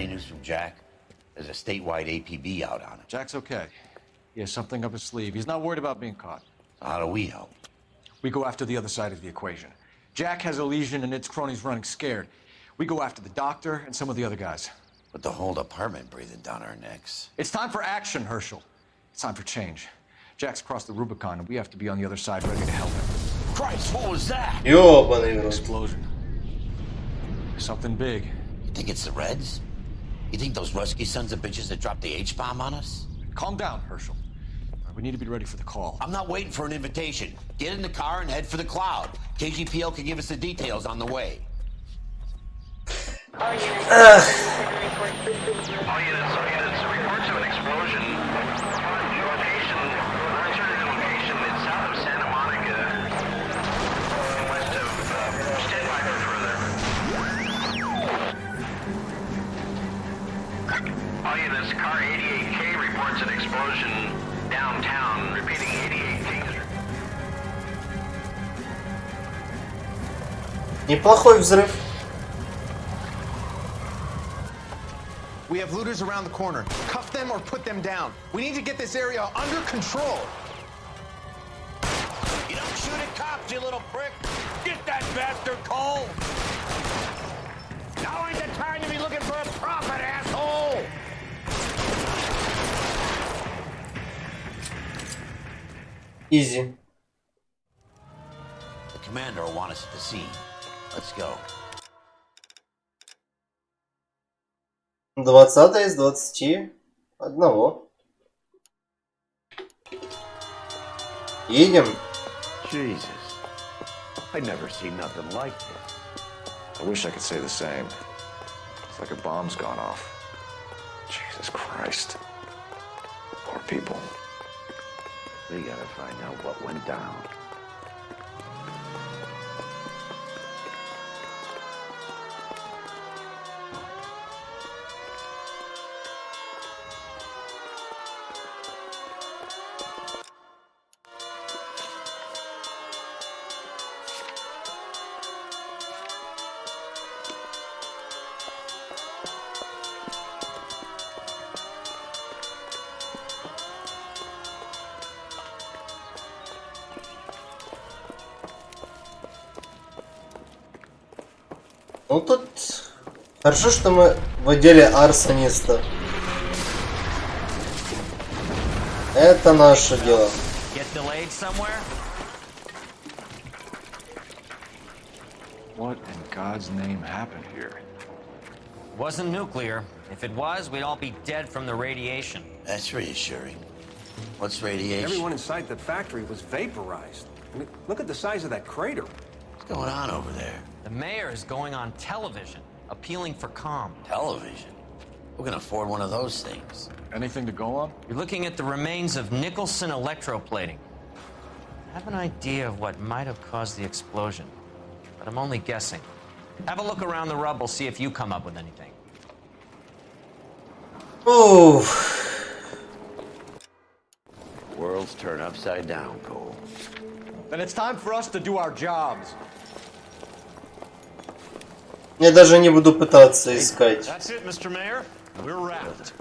any news from Jack? There's a statewide APB out on him. Jack's okay. He has something up his sleeve. He's not worried about being caught. So how do we help? We go after the other side of the equation. Jack has a legion and its cronies running scared. We go after the doctor and some of the other guys. With the whole department breathing down our necks. It's time for action, Herschel. It's time for change. Jack's crossed the Rubicon, and we have to be on the other side ready to help him. Christ, what was that? Ёбаный в рот. Explosion. Something big. You think it's the Reds? You think those Rusky sons of bitches that dropped the H-bomb on us? Calm down, Herschel. We need to be ready for the call. I'm not waiting for an invitation. Get in the car and head for the cloud. KGPL can give us the details on the way. All units, reports of an explosion. Location, uncertain location. It's south of Santa Monica, west of. Stand by for further. All units, car 88K reports an explosion downtown. Repeating, 88K. Неплохой взрыв. We have looters around the corner. Cuff them or put them down. We need to get this area under control. You don't shoot at cops, you little prick! Get that bastard cold! Now ain't the time to be looking for a profit, asshole! Easy. The commander will want us at the scene. Let's go. 20 из 21. Едем. Jesus. I've never seen nothing like this. I wish I could say the same. It's like a bomb's gone off. Jesus Christ. Poor people. We gotta find out what went down. Ну тут хорошо, что мы в отделе арсониста. Это наше дело. What in God's name happened here? Wasn't nuclear. If it was, we'd all be dead from the radiation. That's reassuring. What's radiation? Everyone inside the factory was vaporized. I mean, look at the size of that crater. What's going on over there? The mayor is going on television, appealing for calm. Television? Who can afford one of those things? Anything to go on? You're looking at the remains of Nicholson electroplating. I have an idea of what might have caused the explosion, but I'm only guessing. Have a look around the rubble, see if you come up with anything. Ooh. Worlds turn upside down, Cole. Then it's time for us to do our jobs. Я даже не буду пытаться искать. That's it, Mr. Mayor. We're wrapped.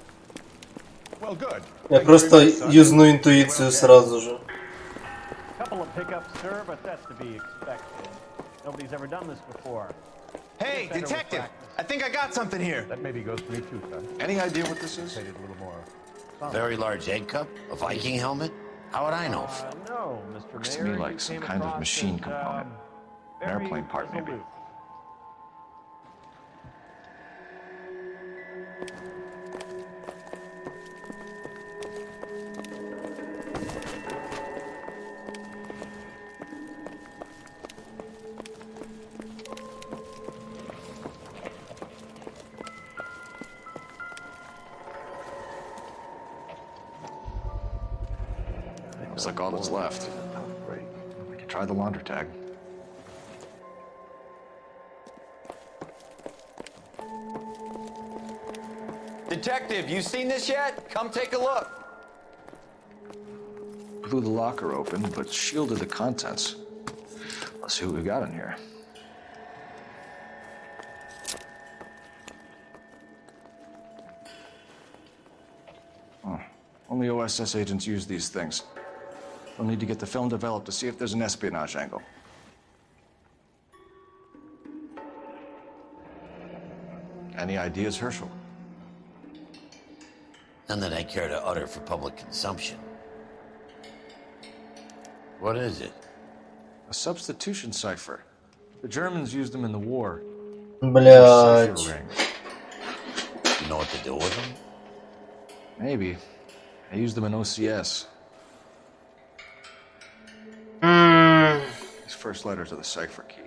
Well, good. Я просто юзну интуицию сразу же. Couple of hiccups, sir, but that's to be expected. Nobody's ever done this before. Hey, detective! I think I got something here. That maybe goes for me too, son. Any idea what this is? Say it a little more. Very large egg cup? A Viking helmet? How would I know? No, Mr. Looks to Mayor, me you like some came kind of across machine as, component. An very airplane part, maybe. resolute. Looks like all that's left. We could try the laundry tag. Detective, you seen this yet? Come take a look. Blew the locker open, but shielded the contents. Let's see what we got in here. Only OSS agents use these things. We'll need to get the film developed to see if there's an espionage angle. Any ideas, Herschel? None that I care to utter for public consumption. What is it? A substitution cipher. The Germans used them in the war. Блядь. Cipher ring. You know what to do with them? Maybe. I used them in OCS. These first letters are the cipher key.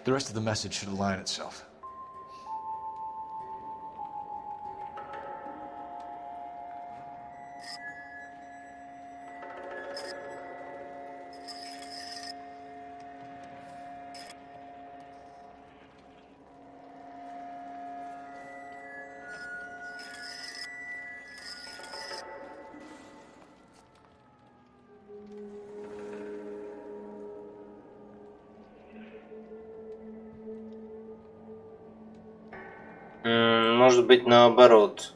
The rest of the message should align itself. Может быть, наоборот.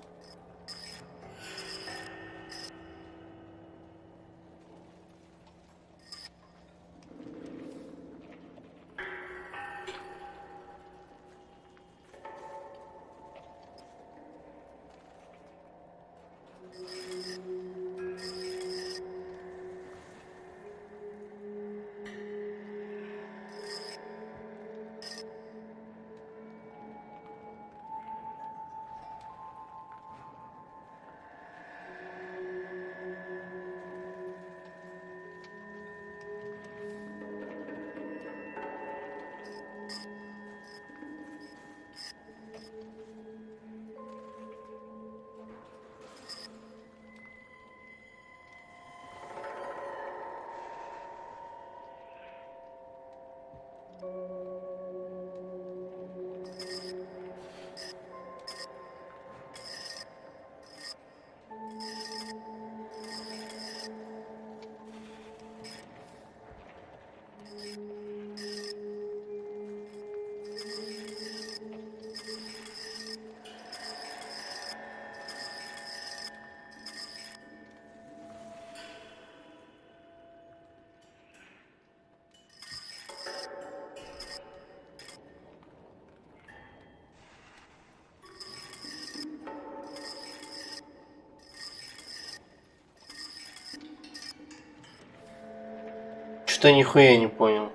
Что нихуя не понял.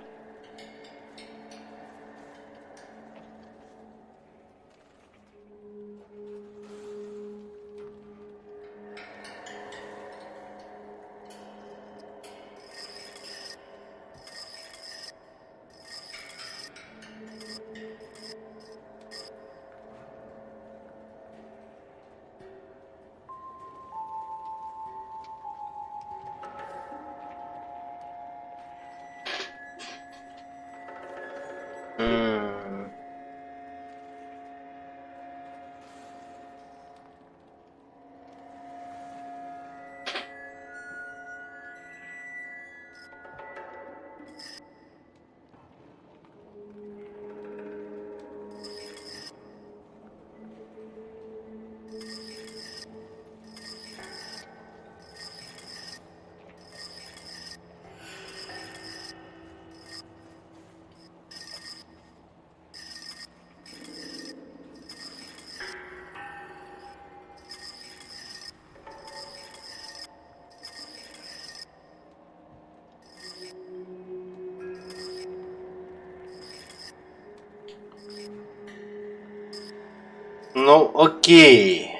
Ну, окей.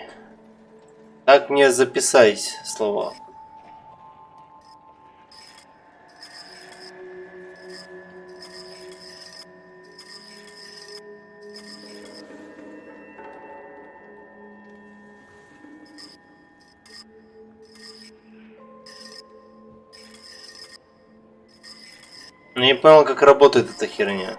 Так мне записать слова. Но я не понял, как работает эта херня.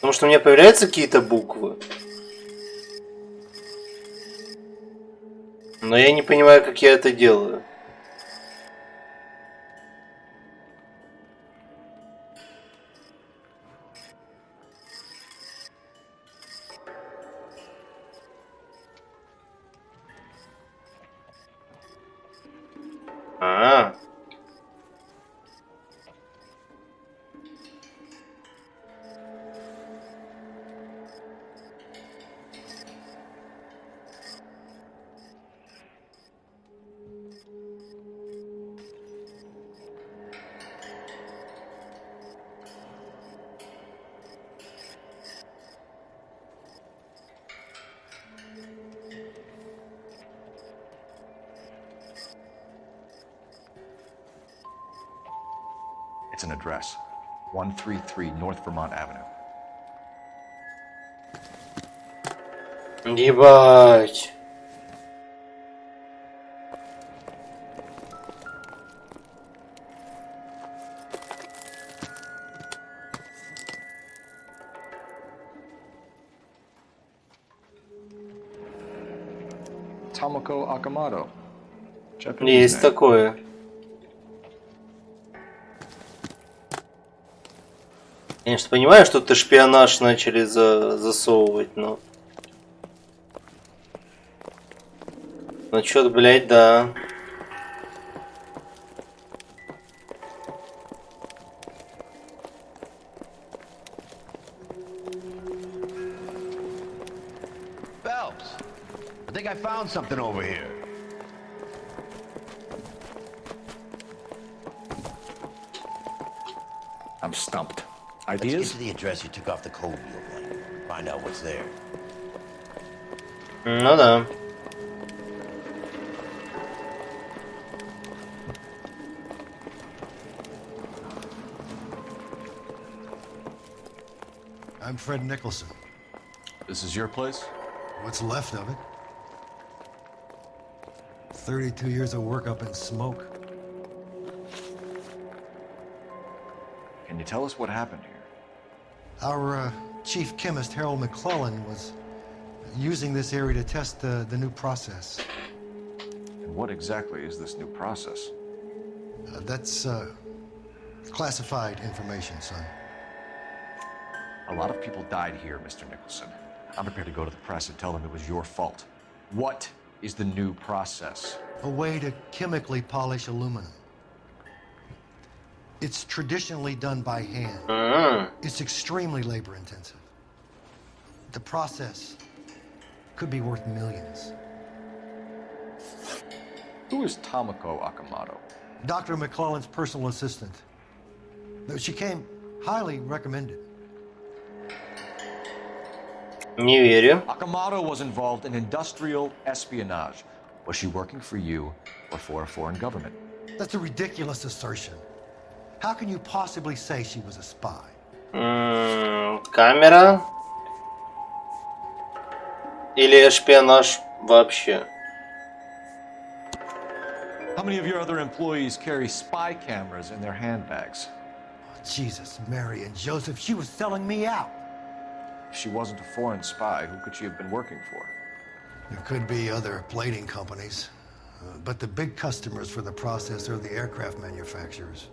Потому что у меня появляются какие-то буквы. Но я не понимаю, как я это делаю. А. It's an address. 133 North Vermont Avenue. Ебать. Tomoko Akamoto. Japanese Есть name. такое. Конечно, понимаю, что ты шпионаж начали засовывать, но... Ну чё-то, блядь, да. Phelps, I think I found something over here. I'm stumped. Let's get Ideas? to the address you took off the code wheel blank. Find out what's there. Ну да. I'm Fred Nicholson. This is your place? What's left of it? 32 years of work up in smoke. Can you tell us what happened here? Our chief chemist, Harold McClellan, was using this area to test the new process. And what exactly is this new process? That's classified information, son. A lot of people died here, Mr. Nicholson. I'm prepared to go to the press and tell them it was your fault. What is the new process? A way to chemically polish aluminum. It's traditionally done by hand. It's extremely labor intensive. The process could be worth millions. Who is Tomoko Akamoto? Dr. McClellan's personal assistant. She came highly recommended. Не верю. Akamoto was involved in industrial espionage. Was she working for you or for a foreign government? That's a ridiculous assertion. How can you possibly say she was a spy? Камера? Или шпионаж вообще? How many of your other employees carry spy cameras in their handbags? Jesus, Mary, and Joseph, she was selling me out. If she wasn't a foreign spy, who could she have been working for? There could be other plating companies, but the big customers for the process are the aircraft manufacturers.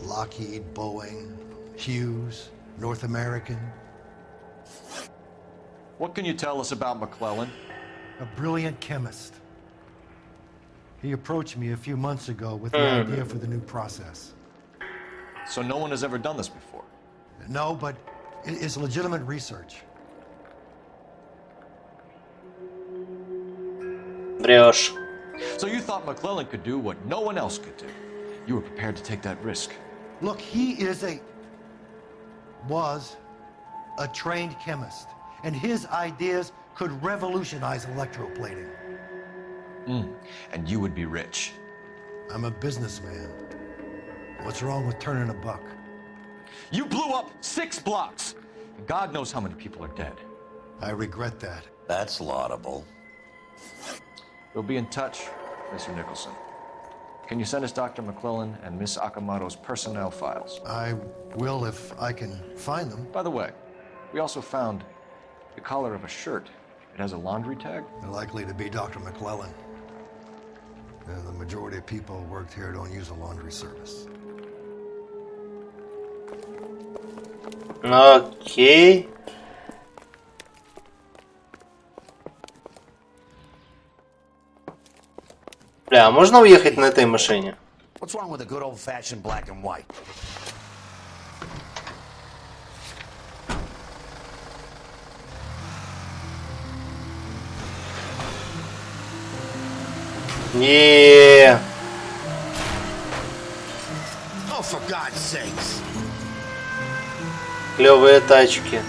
Lockheed, Boeing, Hughes, North American. What can you tell us about McClellan? A brilliant chemist. He approached me a few months ago with the idea for the new process. So no one has ever done this before? No, but it's legitimate research. Врешь. Look, So you thought McClellan could do what no one else could do? You were prepared to take that risk? he was a trained chemist, and his ideas could revolutionize electroplating. And you would be rich. I'm a businessman. What's wrong with turning a buck? You blew up 6 blocks! And God knows how many people are dead. I regret that. That's laudable. We'll be in touch, Mr. Nicholson. Can you send us Dr. McClellan and Miss Akamoto's personnel files? I will if I can find them. By the way, we also found the collar of a shirt It has a laundry tag? Likely to be Dr. McClellan. The majority of people who worked here don't use a laundry service. Окей. Бля, а можно уехать на этой машине? What's wrong with a good old-fashioned black and white? Не. Oh, for God's sakes. Клевые тачки.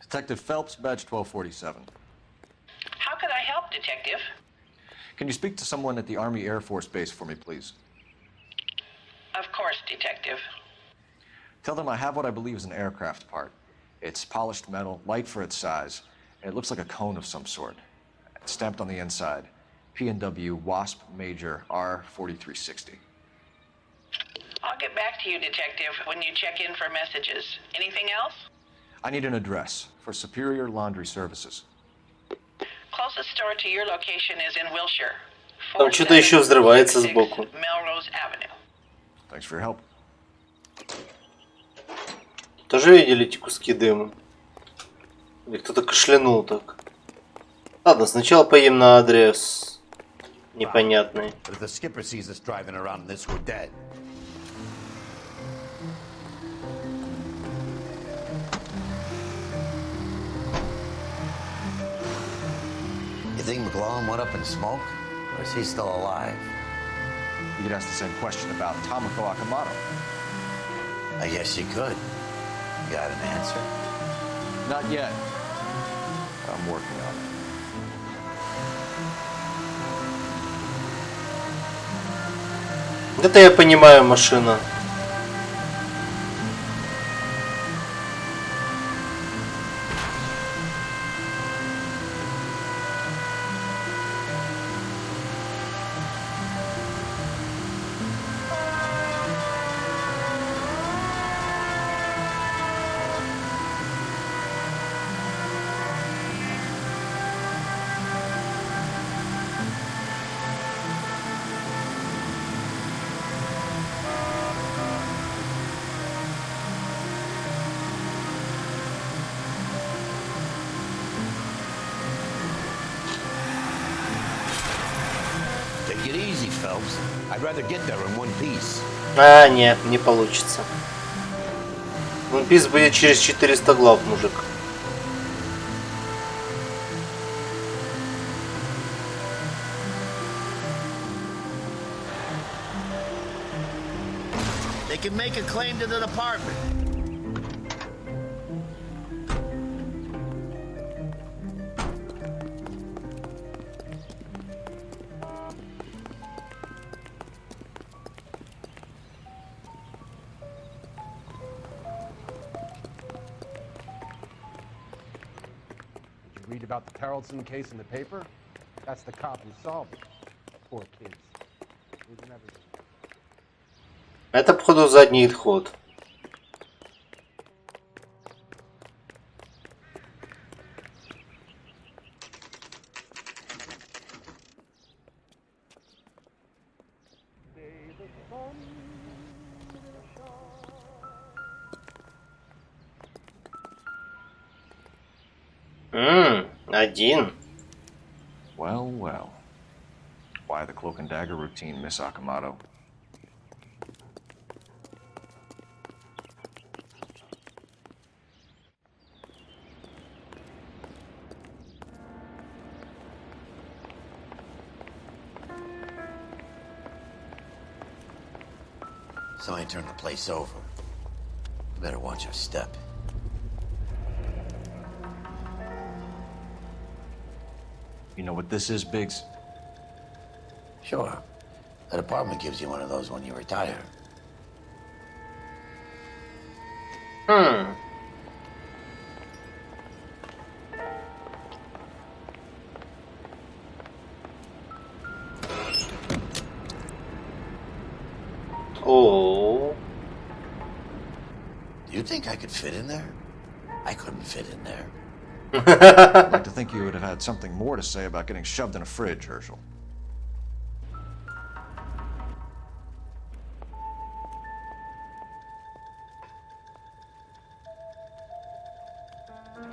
Detective Phelps, badge 1247. How could I help, Detective? Can you speak to someone at the Army Air Force Base for me, please? Of course, Detective. Tell them I have what I believe is an aircraft part. It's polished metal, light for its size, and it looks like a cone of some sort. It's stamped on the inside. P&W Wasp Major R4360. I'll get back to you, Detective, when you check in for messages. Anything else? I need an address for Superior Laundry Services. Closest store to your location is in Wilshire. Там что-то еще взрывается сбоку. Melrose Avenue. Thanks for your help. Тоже видели эти куски дыма? Или кто-то кашлянул так? Ладно, сначала поем на адрес непонятный. But if the skipper sees us driving around in this, we're dead. You think McClellan went up in smoke? Or is he still alive? You could ask the same question about Tomoko Akamoto. I guess you could. You got an answer? Not yet. I'm working on it. Это я понимаю, машина. Take it easy, Phelps. I'd rather get there in one piece. А, нет, не получится. One Piece будет через 400 глав, мужик. They can make a claim to the department. Read about the Carlson case in the paper? That's the cop who solved it. Poor kids. Losing everything. Это, походу, задний ход. Один. Well, well. Why the cloak and dagger routine, Miss Akamoto? Somebody turned the place over. You better watch your step. You know what this is, Biggs? Sure. The department gives you one of those when you retire. О. Do you think I could fit in there? I couldn't fit in there. I'd like to think you would have had something more to say about getting shoved in a fridge, Herschel.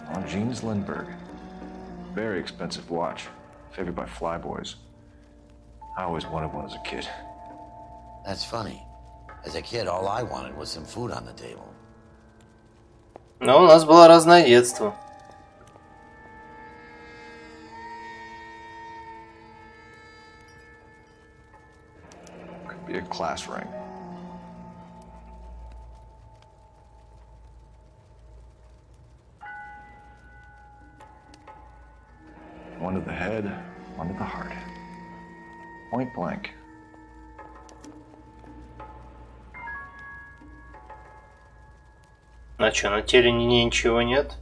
On Jeans Lindbergh. Very expensive watch. Favored by flyboys. I always wanted one as a kid. That's funny. As a kid, all I wanted was some food on the table. Но у нас было разное детство. Could be a class ring. One to the head, one to the heart. Point blank. А что, на теле ничего нет?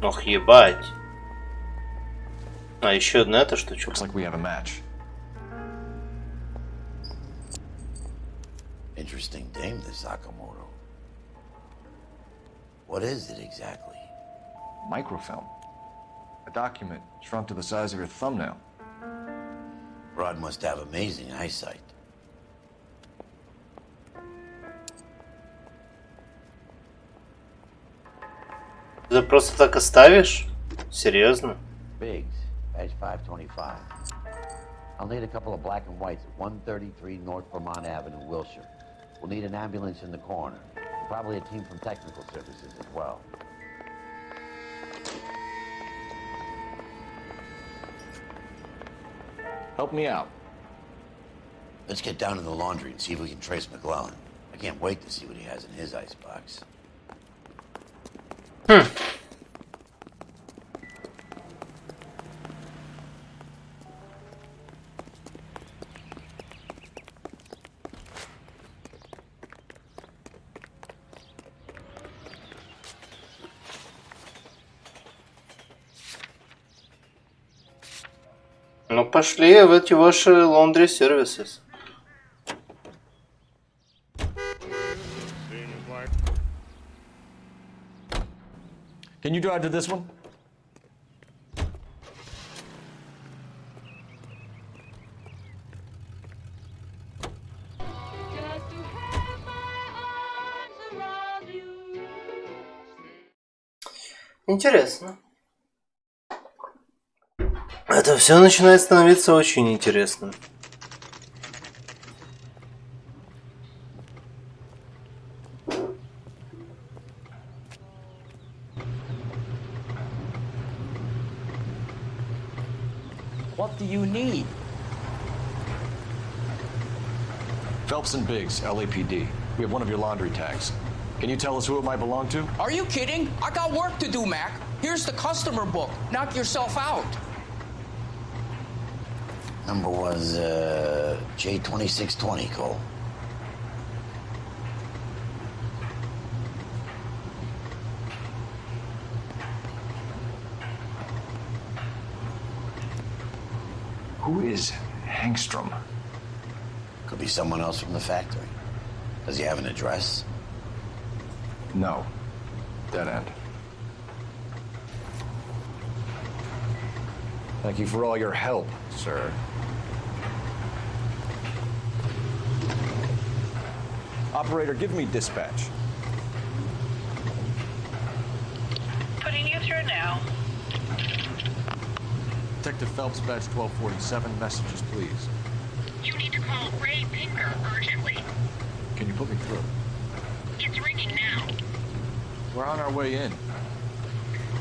Ох, ебать. А еще одна эта штучка. Looks like we have a match. Interesting dame, this Sakamoto. What is it exactly? Microfilm. A document shrunk to the size of your thumbnail. Broad must have amazing eyesight. Ты это просто так оставишь? Серьезно? Biggs, badge 525. I'll need a couple of black and whites at 133 North Vermont Avenue, Wilshire. We'll need an ambulance in the corner. Probably a team from technical services as well. Help me out. Let's get down to the laundry and see if we can trace McClellan. I can't wait to see what he has in his icebox. Ну пошли в эти ваши laundry services. Can you drive to this one? Интересно. Это все начинает становиться очень интересным. What do you need? Phelps and Biggs, LAPD. We have one of your laundry tags. Can you tell us who it might belong to? Are you kidding? I got work to do, Mac. Here's the customer book. Knock yourself out. Number was J2620, Cole. Who is Hangstrom? Could be someone else from the factory. Does he have an address? No. Dead end. Thank you for all your help, sir. Operator, give me dispatch. Putting you through now. Detective Phelps, badge 1247, messages, please. You need to call Ray Pinker urgently. Can you put me through? It's ringing now. We're on our way in.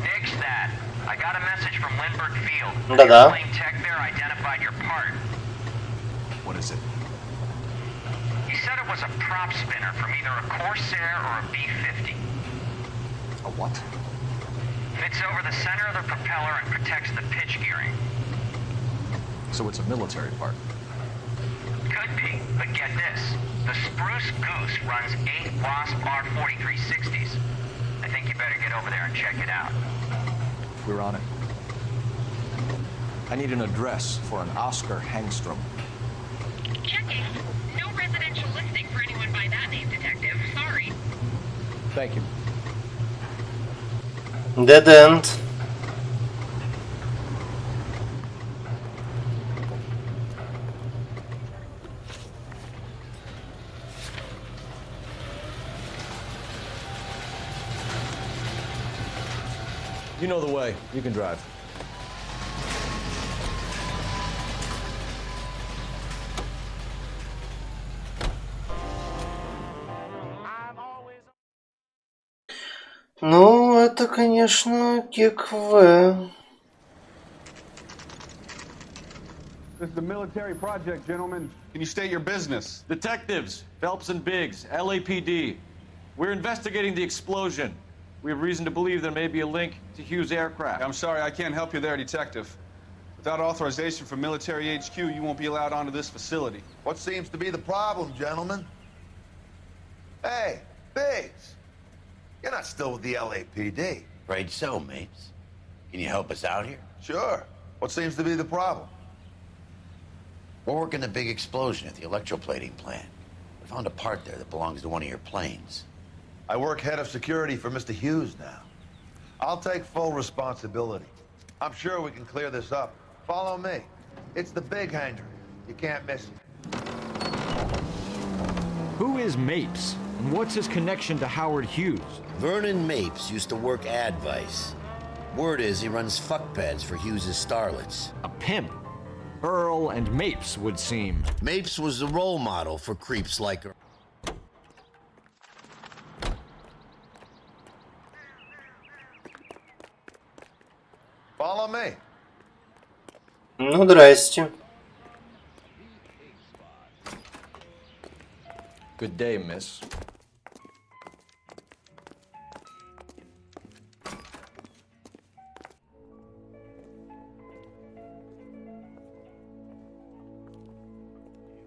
Nix that. I got a message from Lindbergh Field. Да-да. Your plane tech there identified your part. What is it? He said it was a prop spinner from either a Corsair or a B-50. A what? Fits over the center of the propeller and protects the pitch gearing. So it's a military part. Could be. But get this, the Spruce Goose runs 8 Wasp R4360s. I think you better get over there and check it out. We're on it. I need an address for an Oscar Hangstrom. Checking. No residential listing for anyone by that name, Detective. Sorry. Thank you. Dead end. You know the way. You can drive. Ну, это, конечно, ККВ. This is a military project, gentlemen. Can you state your business? Detectives, Phelps and Biggs, LAPD. We're investigating the explosion. We have reason to believe there may be a link to Hughes' aircraft. I'm sorry, I can't help you there, Detective. Without authorization from military HQ, you won't be allowed onto this facility. What seems to be the problem, gentlemen? Hey, Biggs. You're not still with the LAPD. Afraid so, mates. Can you help us out here? Sure. What seems to be the problem? We're working the big explosion at the electroplating plant. We found a part there that belongs to one of your planes. I work head of security for Mr. Hughes now. I'll take full responsibility. I'm sure we can clear this up. Follow me. It's the big hangar. You can't miss it. Who is Mapes? And what's his connection to Howard Hughes? Vernon Mapes used to work Advice. Word is he runs fuck pads for Hughes' starlets. A pimp. Earl and Mapes would seem. Mapes was the role model for creeps like her. Follow me. Ну, здрасте. Good day, miss.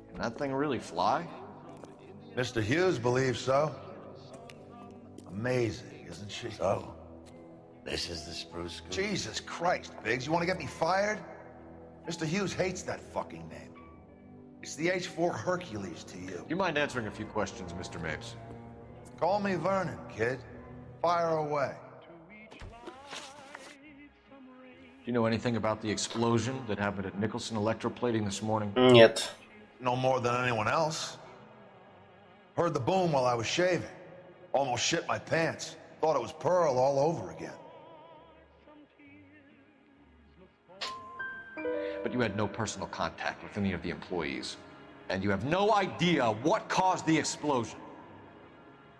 Can that thing really fly? Mr. Hughes believes so. Amazing, isn't she? So, this is the Spruce Goose. Jesus Christ, Biggs, you want to get me fired? Mr. Hughes hates that fucking name. It's the H-4 Hercules to you. Do you mind answering a few questions, Mr. Mapes? Call me Vernon, kid. Fire away. Do you know anything about the explosion that happened at Nicholson Electroplating this morning? Нет. No more than anyone else. Heard the boom while I was shaving. Almost shit my pants. Thought it was Pearl all over again. But you had no personal contact with any of the employees. And you have no idea what caused the explosion.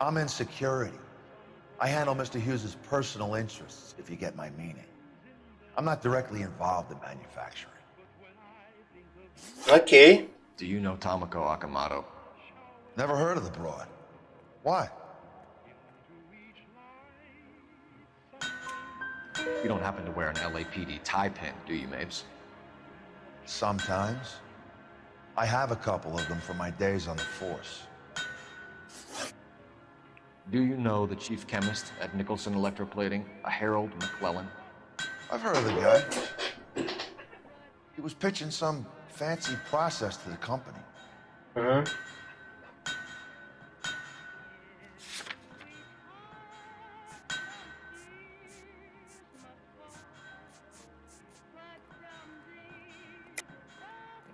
I'm in security. I handle Mr. Hughes' personal interests, if you get my meaning. I'm not directly involved in manufacturing. Okay. Do you know Tomoko Akamoto? Never heard of the broad. Why? You don't happen to wear an LAPD tie pin, do you, Mapes? Sometimes. I have a couple of them from my days on the force. Do you know the chief chemist at Nicholson Electroplating, a Harold McClellan? I've heard of the guy. He was pitching some fancy process to the company. Uh-huh.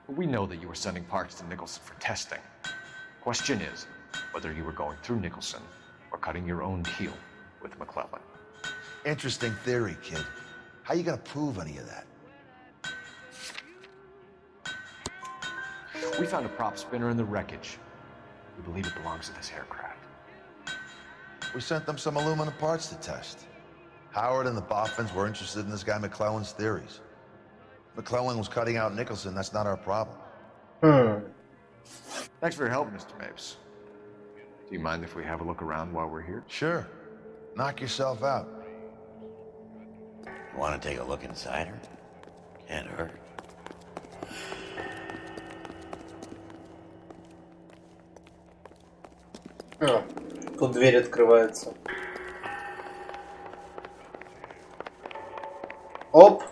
We know that you were sending parts to Nicholson for testing. Question is whether you were going through Nicholson or cutting your own deal with McClellan. Interesting theory, kid. How you gonna prove any of that? We found a prop spinner in the wreckage. We believe it belongs to this aircraft. We sent them some aluminum parts to test. Howard and the Boffins were interested in this guy McClellan's theories. McClellan was cutting out Nicholson, that's not our problem. Thanks for your help, Mr. Mapes. Do you mind if we have a look around while we're here? Sure. Knock yourself out. You want to take a look inside her? Can't hurt. А, тут дверь открывается. Оп.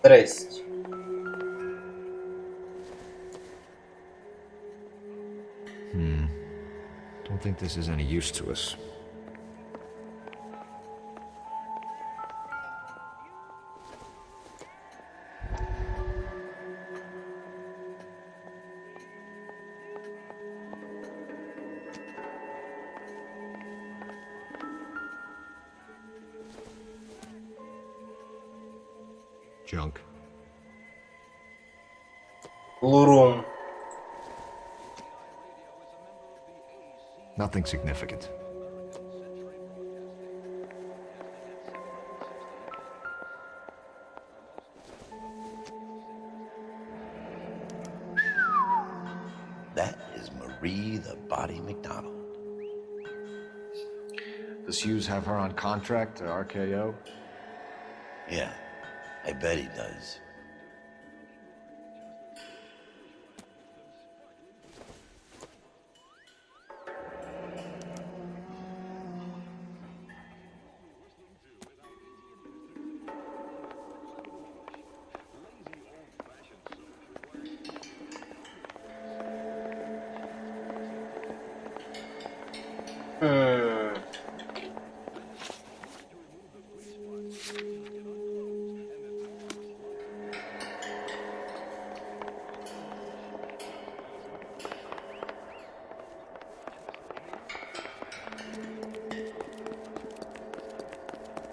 Здрасте. Don't think this is any use to us. Junk. Blue room. Nothing significant. That is Marie the Body McDonald. Does Hughes have her on contract to RKO? Yeah, I bet he does.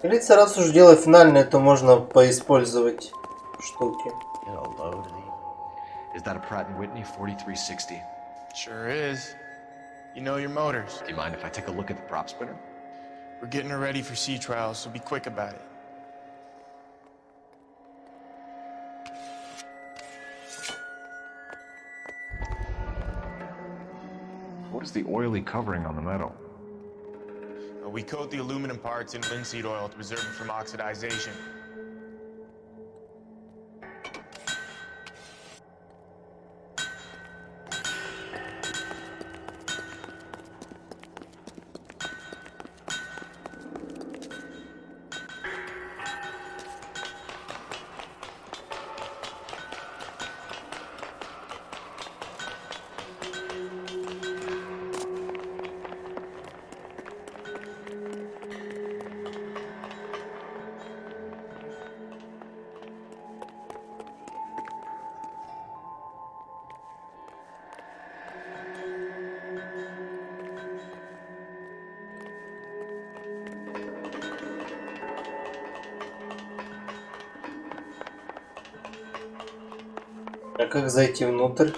Говорится, раз уж дело финальное, то можно поиспользовать штуки. Is that a Pratt & Whitney 4360? Sure is. You know your motors. Do you mind if I take a look at the prop spinner? We're getting her ready for sea trials, so be quick about it. What is the oily covering on the metal? We coat the aluminum parts in linseed oil to preserve it from oxidization. А как зайти внутрь?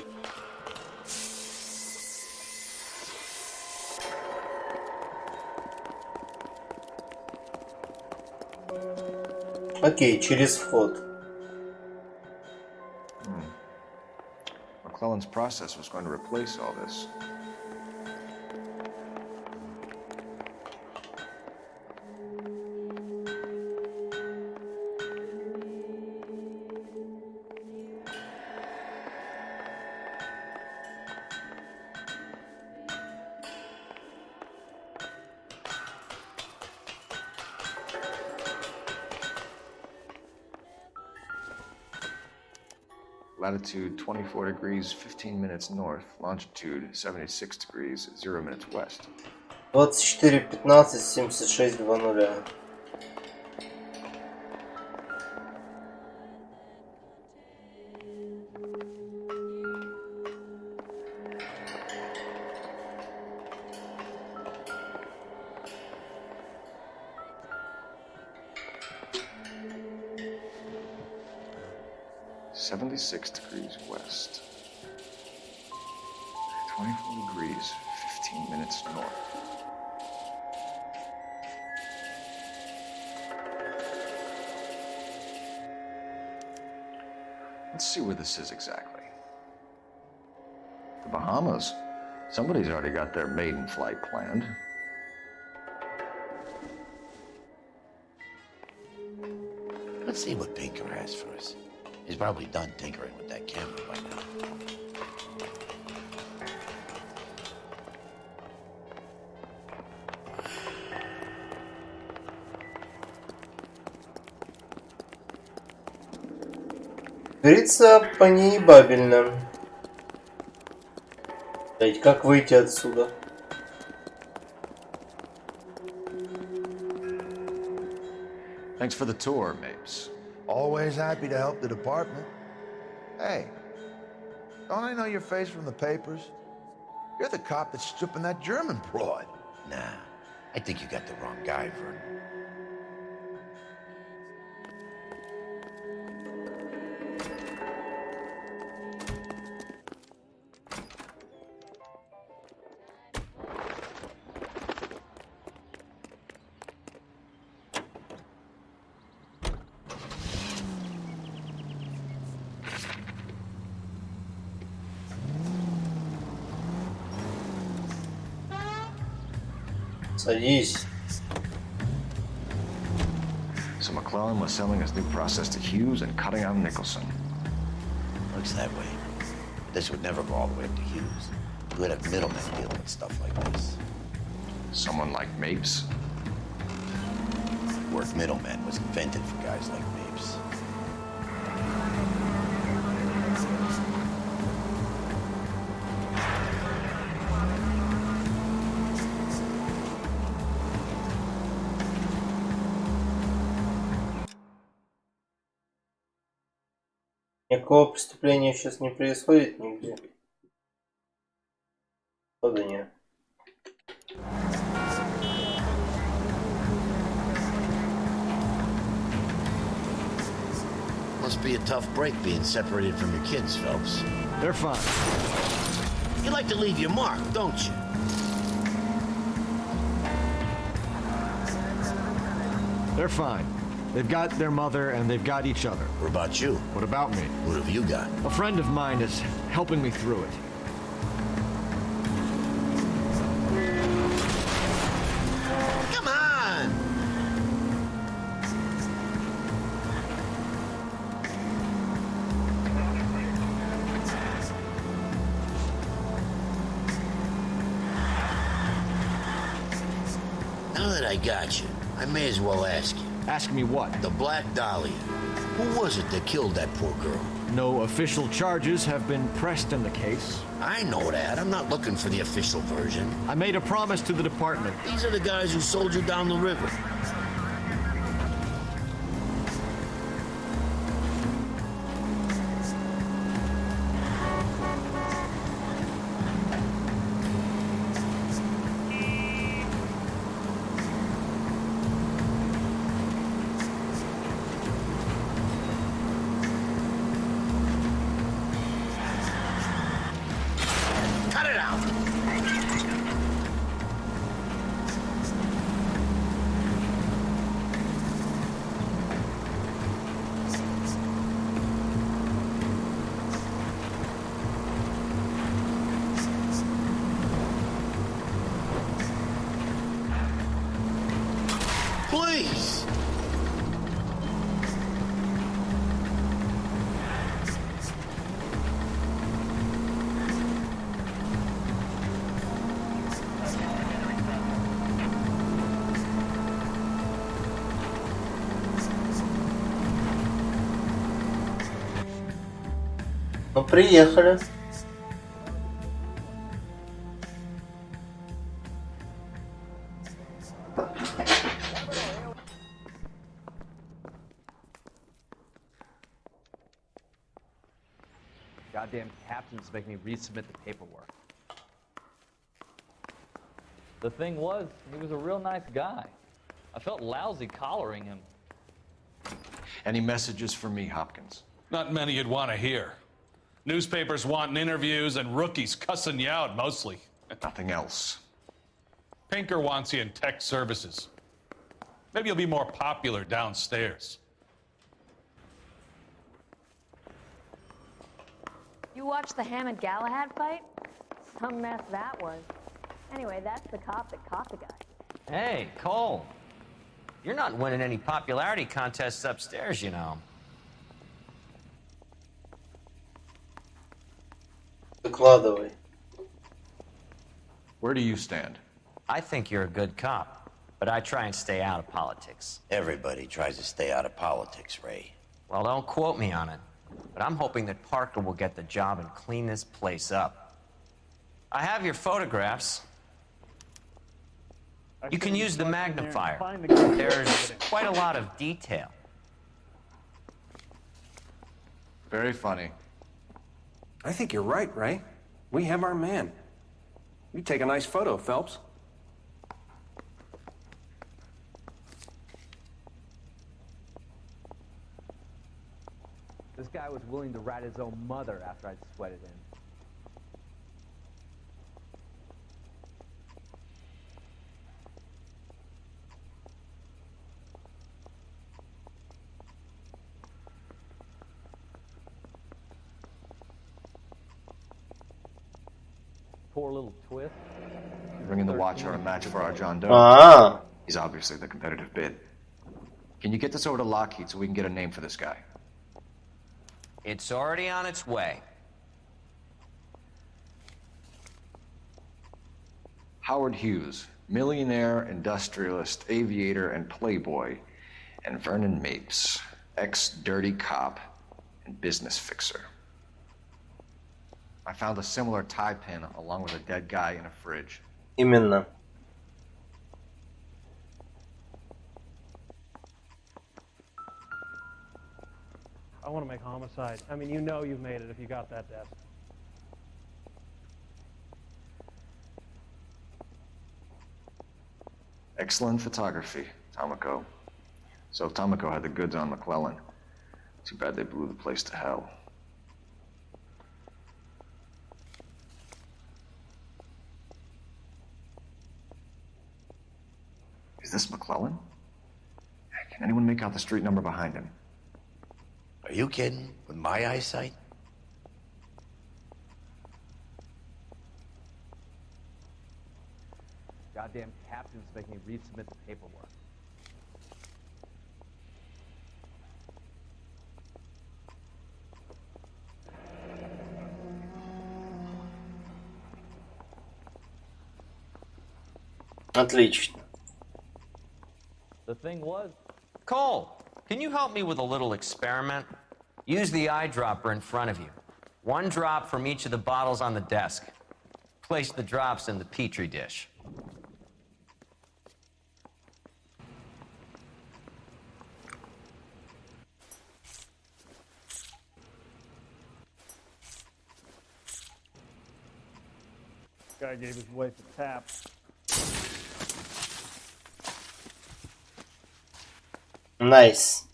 Окей, через вход. McClellan's process was going to replace all this. Latitude 24 degrees, 15 minutes north. Longitude 76 degrees, 0 minutes west. 24:15, 76:00. Degrees west. 24 degrees, 15 minutes north. Let's see where this is exactly. The Bahamas. Somebody's already got their maiden flight planned. Let's see what Pinker has for us. He's probably done tinkering with that camera by now. Говорится по неебабельно. Блять, как выйти отсюда? Thanks for the tour, Mapes. Always happy to help the department. Hey, don't I know your face from the papers? You're the cop that's stripping that German broad. Nah, I think you got the wrong guy, Vernon. Садись. So McClellan was selling his new process to Hughes and cutting out Nicholson. Looks that way. This would never go all the way up to Hughes. You would have middlemen dealing with stuff like this. Someone like Mapes? The word middleman was invented for guys like Mapes. Никакого преступления сейчас не происходит нигде. О, да нет. Must be a tough break being separated from your kids, Phelps. They're fine. You like to leave your mark, don't you? They're fine. They've got their mother and they've got each other. What about you? What about me? What have you got? A friend of mine is helping me through it. Come on! Now that I got you, I may as well ask you. Ask me what? The Black Dahlia. Who was it that killed that poor girl? No official charges have been pressed in the case. I know that. I'm not looking for the official version. I made a promise to the department. These are the guys who sold you down the river. Cut it out! Please! Ну, приехали. Goddamn captains make me resubmit the paperwork. The thing was, he was a real nice guy. I felt lousy collaring him. Any messages for me, Hopkins? Not many you'd want to hear. Newspapers wanting interviews and rookies cussing you out mostly. Nothing else. Pinker wants you in tech services. Maybe you'll be more popular downstairs. You watched the Hammond-Galahad fight? Some mess that was. Anyway, that's the cop that caught the guy. Hey, Cole. You're not winning any popularity contests upstairs, you know. Докладывай. Where do you stand? I think you're a good cop, but I try and stay out of politics. Everybody tries to stay out of politics, Ray. Well, don't quote me on it. but I'm hoping that Parker will get the job and clean this place up. I have your photographs. You can use the magnifier. There's quite a lot of detail. Very funny. I think you're right, Ray. We have our man. You take a nice photo, Phelps. This guy was willing to rat his own mother after I'd sweated him. Poor little twist. Bringing the watch on a match for our John Doe. Ah. He's obviously the competitive bid. Can you get this over to Lockheed so we can get a name for this guy? It's already on its way. Howard Hughes, millionaire, industrialist, aviator, and playboy, and Vernon Mapes, ex-dirty cop and business fixer. I found a similar tie pin along with a dead guy in a fridge. Именно. I want to make homicide. I mean, you know you've made it if you got that desk. Excellent photography, Tomoko. So Tomoko had the goods on McClellan. Too bad they blew the place to hell. Is this McClellan? Can anyone make out the street number behind him? Are you kidding? With my eyesight? Goddamn captains make me resubmit the paperwork. Отлично. The thing was... Cole, can you help me with a little experiment? Use the eyedropper in front of you. One drop from each of the bottles on the desk. Place the drops in the petri dish. Guy gave his wife a tap. Nice.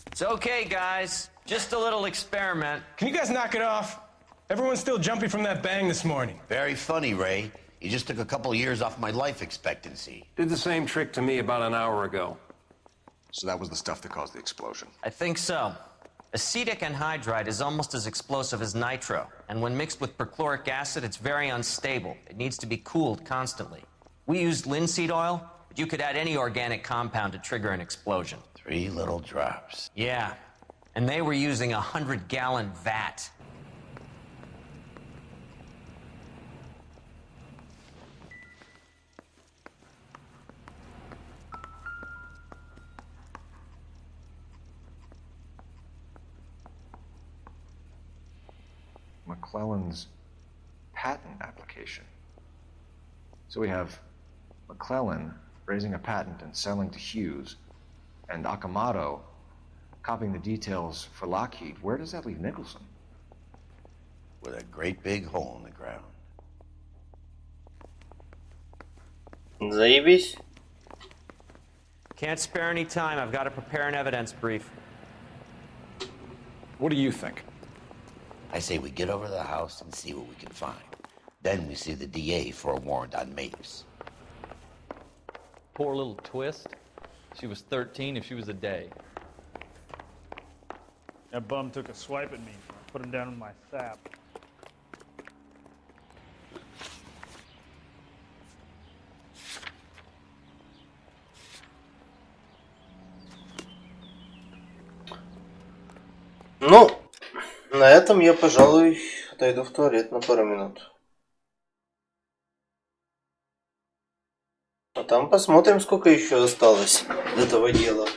It's okay, guys. Just a little experiment. Can you guys knock it off? Everyone's still jumpy from that bang this morning. Very funny, Ray. You just took a couple of years off my life expectancy. Did the same trick to me about an hour ago. So that was the stuff that caused the explosion. I think so. Acetic anhydride is almost as explosive as nitro, and when mixed with perchloric acid, it's very unstable. It needs to be cooled constantly. We used linseed oil, but you could add any organic compound to trigger an explosion. 3 little drops. Yeah, and they were using a 100-gallon vat. McClellan's patent application. So we have McClellan raising a patent and selling to Hughes, and Akamoto copying the details for Lockheed. Where does that leave Nicholson? With a great big hole in the ground. Заебись. Can't spare any time. I've got to prepare an evidence brief. What do you think? I say we get over to the house and see what we can find. Then we see the DA for a warrant on Mapes. Poor little twist. She was 13 if she was a day. That bum took a swipe at me. Put him down in my sap. Ну, на этом я, пожалуй, отойду в туалет на пару минут. А там посмотрим, сколько еще осталось этого дела.